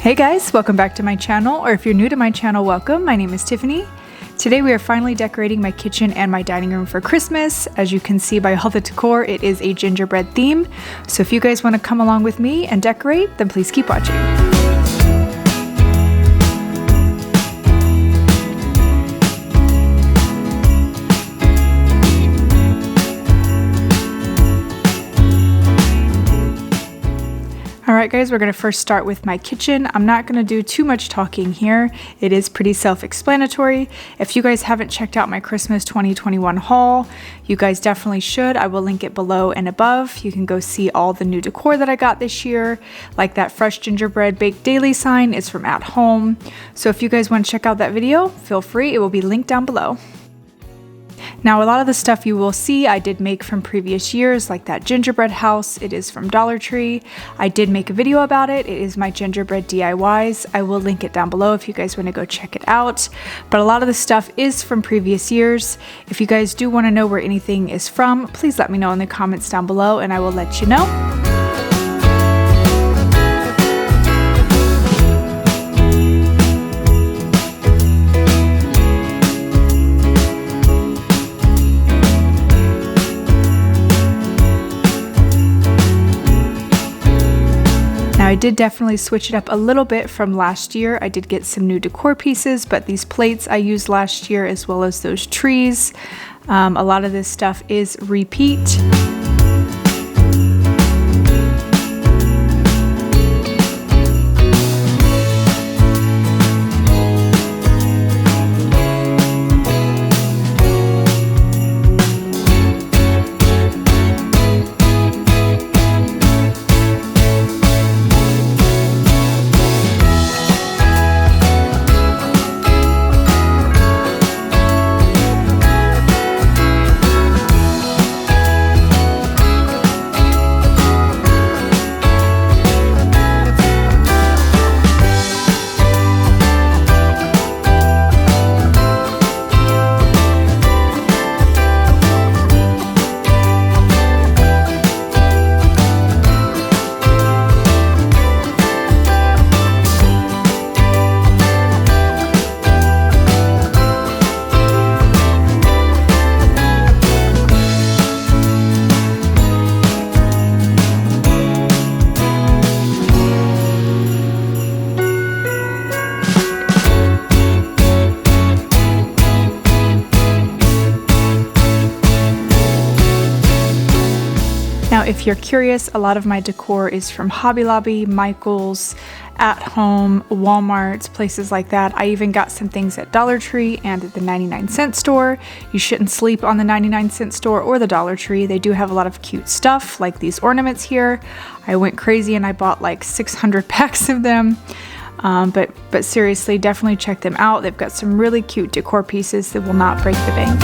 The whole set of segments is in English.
Hey guys, welcome back to my channel, or if you're new to my channel, welcome. My name is Tiffany. Today we are finally decorating my kitchen and my dining room for Christmas. As you can see by all the decor, it is a gingerbread theme. So if you guys want to come along with me and decorate, then please keep watching. Alright guys, we're going to first start with my kitchen. I'm not going to do too much talking here. It is pretty self-explanatory. If you guys haven't checked out my Christmas 2021 haul, you guys definitely should. I will link it below and above. You can go see all the new decor that I got this year, like that fresh gingerbread baked daily sign is from At Home. So if you guys want to check out that video, feel free. It will be linked down below. Now, a lot of the stuff you will see I did make from previous years, like that gingerbread house. It is from Dollar Tree. I did make a video about it. It is my gingerbread DIYs. I will link it down below if you guys want to go check it out. But a lot of the stuff is from previous years. If you guys do want to know where anything is from, please let me know in the comments down below and I will let you know. Now I did definitely switch it up a little bit from last year. I did get some new decor pieces, but these plates I used last year as well as those trees. A lot of this stuff is repeat. Now, if you're curious, a lot of my decor is from Hobby Lobby, Michael's, At Home, Walmart, places like that. I even got some things at Dollar Tree and at the 99-cent store. You shouldn't sleep on the 99-cent store or the Dollar Tree. They do have a lot of cute stuff, like these ornaments here. I went crazy and I bought like 600 packs of them. But seriously, definitely check them out. They've got some really cute decor pieces that will not break the bank.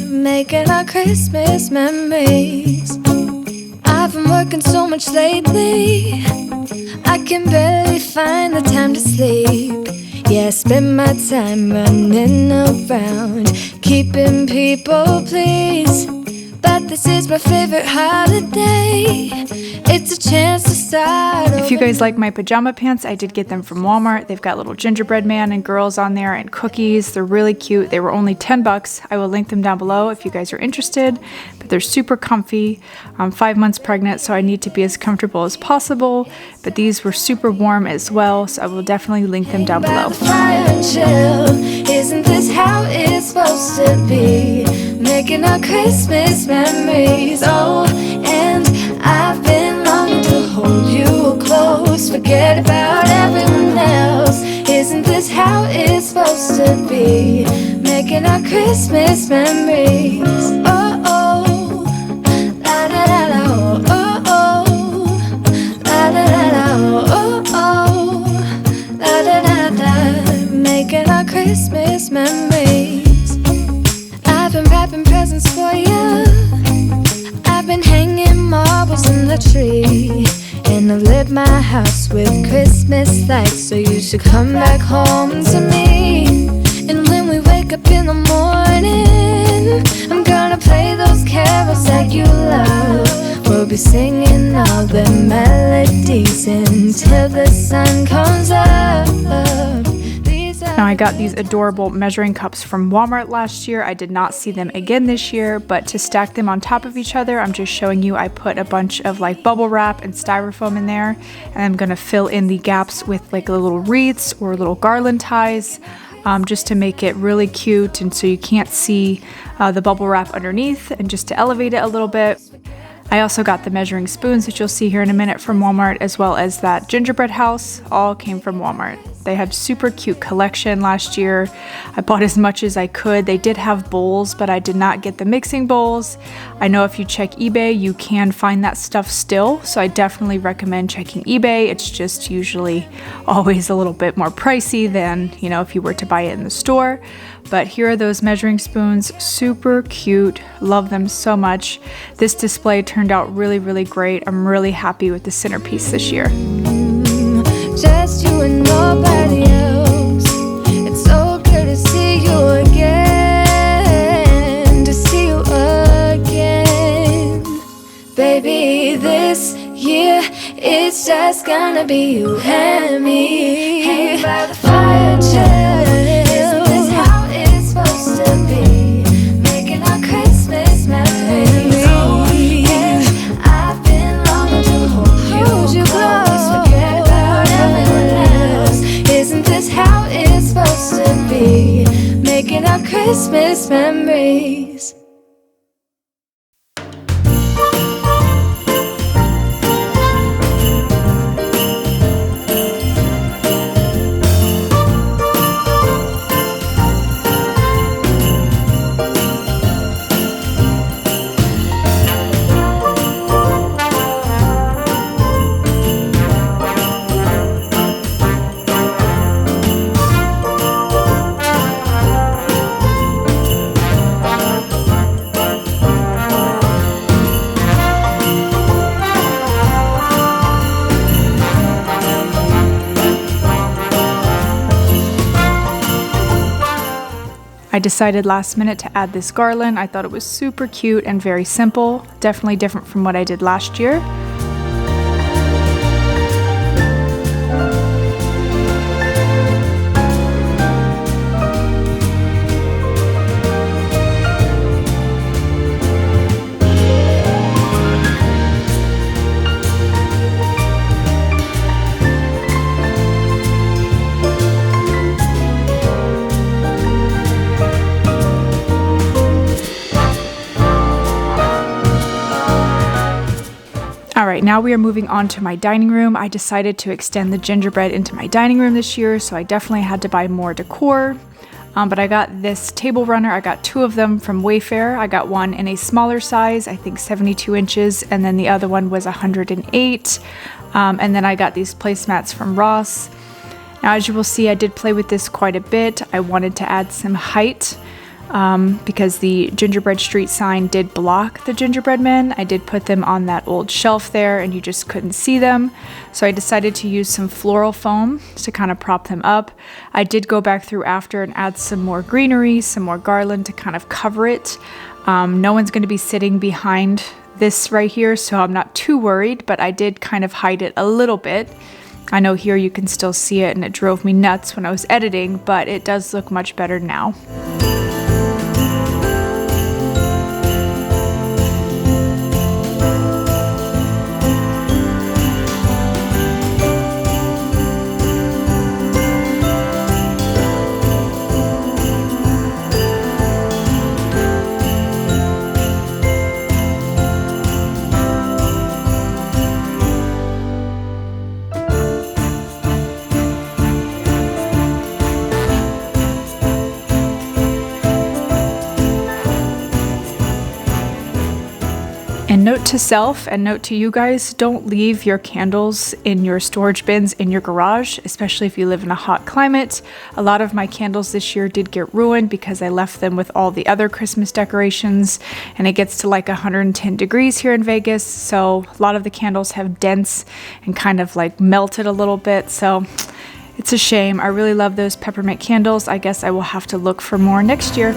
Making our Christmas memories. I've been working so much lately, I can barely find the time to sleep. Yeah, I spend my time running around, keeping people pleased. But this is my favorite holiday. It's a chance to start over. If you guys like my pajama pants, I did get them from Walmart. They've got little gingerbread man and girls on there and cookies. They're really cute. They were only 10 bucks. I will link them down below if you guys are interested. But they're super comfy. I'm 5 months pregnant, so I need to be as comfortable as possible. But these were super warm as well, so I will definitely link them down below. Fire and chill. Isn't this how it's supposed to be? Making our Christmas memories. Oh, and I've been longing to hold you close. Forget about everyone else. Isn't this how it's supposed to be? Making our Christmas memories. Oh, oh. the tree. And I've lit my house with Christmas lights, so you should come back home to me. And when we wake up in the morning, I'm gonna play those carols that you love. We'll be singing all the melodies until the sun comes up. Now I got these adorable measuring cups from Walmart last year. I did not see them again this year, but to stack them on top of each other, I'm just showing you I put a bunch of like bubble wrap and styrofoam in there, and I'm gonna fill in the gaps with like little wreaths or little garland ties, just to make it really cute and so you can't see the bubble wrap underneath, and just to elevate it a little bit. I also got the measuring spoons that you'll see here in a minute from Walmart, as well as that gingerbread house, all came from Walmart. They had super cute collection last year. I bought as much as I could. They did have bowls, but I did not get the mixing bowls. I know if you check eBay, you can find that stuff still, so I definitely recommend checking eBay. It's just usually always a little bit more pricey than, you know, if you were to buy it in the store. But here are those measuring spoons, super cute, love them so much. This display turned out really, really great. I'm really happy with the centerpiece this year. Just you and nobody else. It's so good to see you again, to see you again. Baby, this year it's just gonna be you and me. Hanging by the fire, chill. Isn't this how it's supposed to be? Making our Christmas memories. Oh, yeah. I've been longing to hold you close. Forget about everyone else. Isn't this how it's supposed to be? Making our Christmas memories. I decided last minute to add this garland. I thought it was super cute and very simple, definitely different from what I did last year. Alright, now we are moving on to my dining room. I decided to extend the gingerbread into my dining room this year, so I definitely had to buy more decor. But I got this table runner. I got two of them from Wayfair. I got one in a smaller size, I think 72 inches, and then the other one was 108. And then I got these placemats from Ross. Now, as you will see, I did play with this quite a bit. I wanted to add some height. Because the gingerbread street sign did block the gingerbread men. I did put them on that old shelf there and you just couldn't see them. So I decided to use some floral foam to kind of prop them up. I did go back through after and add some more greenery, some more garland to kind of cover it. No one's going to be sitting behind this right here, so I'm not too worried, but I did kind of hide it a little bit. I know here you can still see it and it drove me nuts when I was editing, but it does look much better now. And note to self and note to you guys, don't leave your candles in your storage bins in your garage, especially if you live in a hot climate. A lot of my candles this year did get ruined because I left them with all the other Christmas decorations, and it gets to like 110 degrees here in Vegas, so a lot of the candles have dents and kind of like melted a little bit, so it's a shame. I really love those peppermint candles. I guess I will have to look for more next year.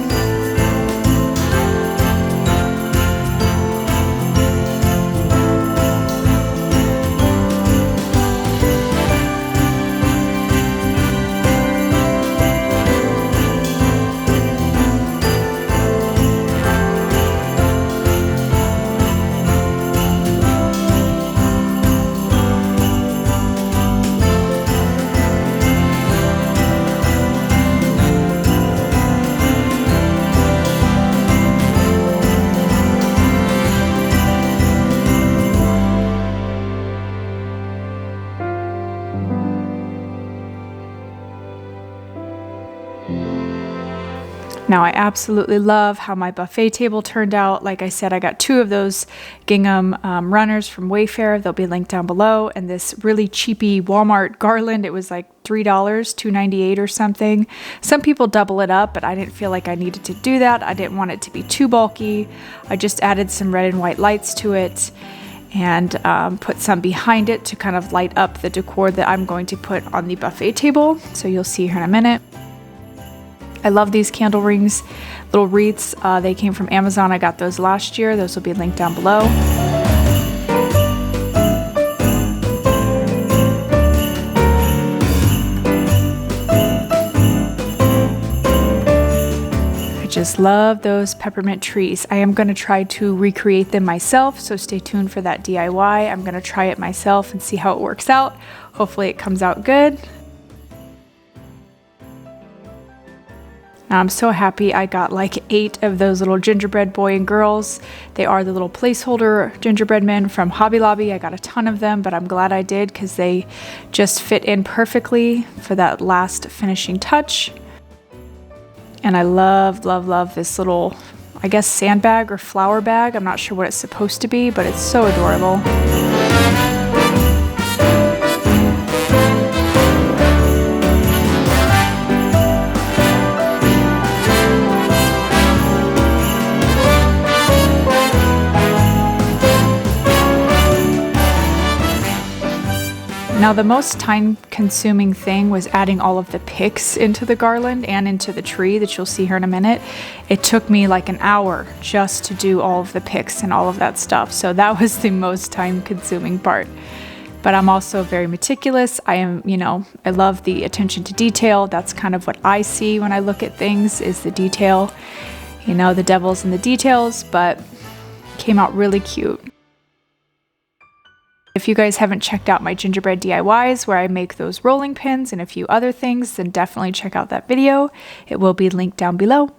Now I absolutely love how my buffet table turned out. Like I said, I got 2 of those gingham runners from Wayfair. They'll be linked down below. And this really cheapy Walmart garland, it was like $3, $2.98 or something. Some people double it up, but I didn't feel like I needed to do that. I didn't want it to be too bulky. I just added some red and white lights to it and put some behind it to kind of light up the decor that I'm going to put on the buffet table. So you'll see here in a minute. I love these candle rings, little wreaths. They came from Amazon. I got those last year. Those will be linked down below. I just love those peppermint trees. I am going to try to recreate them myself, so stay tuned for that DIY. I'm going to try it myself and see how it works out. Hopefully it comes out good. I'm so happy I got like 8 of those little gingerbread boy and girls. They are the little placeholder gingerbread men from Hobby Lobby. I got a ton of them, but I'm glad I did because they just fit in perfectly for that last finishing touch. And I love, love, love this little, I guess, sandbag or flower bag. I'm not sure what it's supposed to be, but it's so adorable. Now the most time-consuming thing was adding all of the picks into the garland and into the tree that you'll see here in a minute. It took me like an hour just to do all of the picks and all of that stuff, so that was the most time-consuming part. But I'm also very meticulous. I am, I love the attention to detail. That's kind of what I see when I look at things, is the detail. The devil's in the details, but came out really cute. If you guys haven't checked out my gingerbread DIYs where I make those rolling pins and a few other things, then definitely check out that video. It will be linked down below.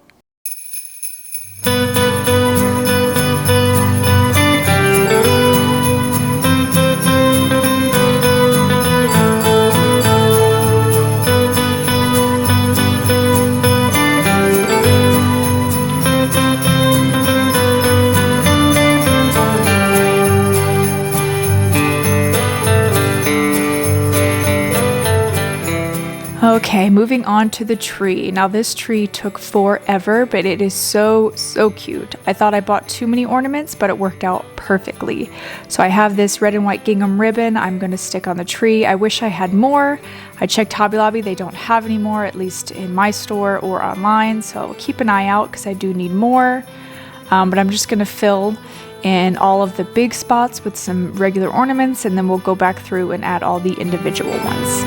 Okay, moving on to the tree. Now this tree took forever, but it is so cute. I thought I bought too many ornaments, but it worked out perfectly. So I have this red and white gingham ribbon I'm going to stick on the tree. I wish I had more. I checked Hobby Lobby, they don't have any more, at least in my store or online, so keep an eye out because I do need more. But I'm just going to fill in all of the big spots with some regular ornaments, and then we'll go back through and add all the individual ones.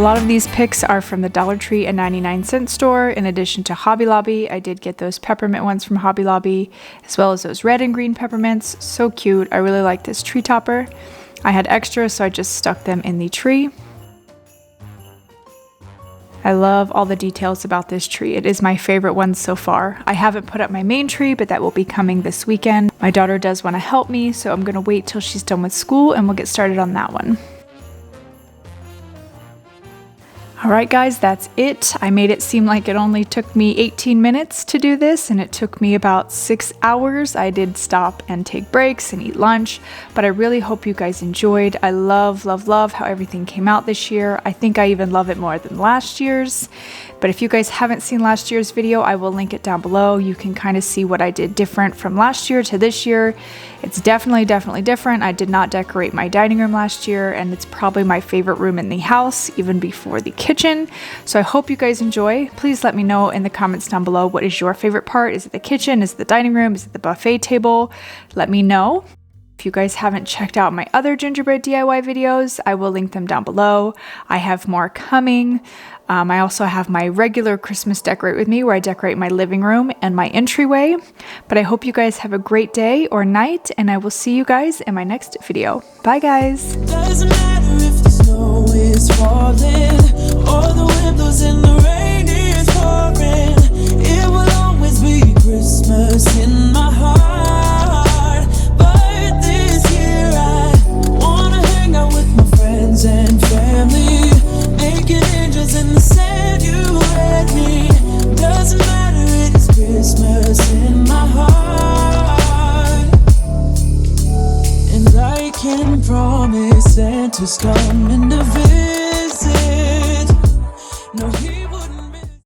lot of these picks are from the Dollar Tree and 99-cent store. In addition to Hobby Lobby, I did get those peppermint ones from Hobby Lobby, as well as those red and green peppermints. So cute. I really like this tree topper. I had extra, so I just stuck them in the tree. I love all the details about this tree. It is my favorite one so far. I haven't put up my main tree, but that will be coming this weekend. My daughter does want to help me, so I'm going to wait till she's done with school and we'll get started on that one. Alright guys, that's it. I made it seem like it only took me 18 minutes to do this, and it took me about 6 hours. I did stop and take breaks and eat lunch, but I really hope you guys enjoyed. I love how everything came out this year. I think I even love it more than last year's. But if you guys haven't seen last year's video, I will link it down below. You can kind of see what I did different from last year to this year. It's definitely different. I did not decorate my dining room last year, and it's probably my favorite room in the house, even before the kitchen. So I hope you guys enjoy. Please let me know in the comments down below, what is your favorite part? Is it the kitchen? Is it the dining room? Is it the buffet table? Let me know. If you guys haven't checked out my other gingerbread DIY videos, I will link them down below. I have more coming. I also have my regular Christmas Decorate With Me, where I decorate my living room and my entryway. But I hope you guys have a great day or night, and I will see you guys in my next video. Bye guys! Doesn't matter if the snow is falling or the wind blows and the rain is pouring. It will always be Christmas in my heart. But this year I wanna hang out with my friends and family, making angels in the sand, you and me. Doesn't matter, it is Christmas in my heart. And I can promise Santa's coming to visit.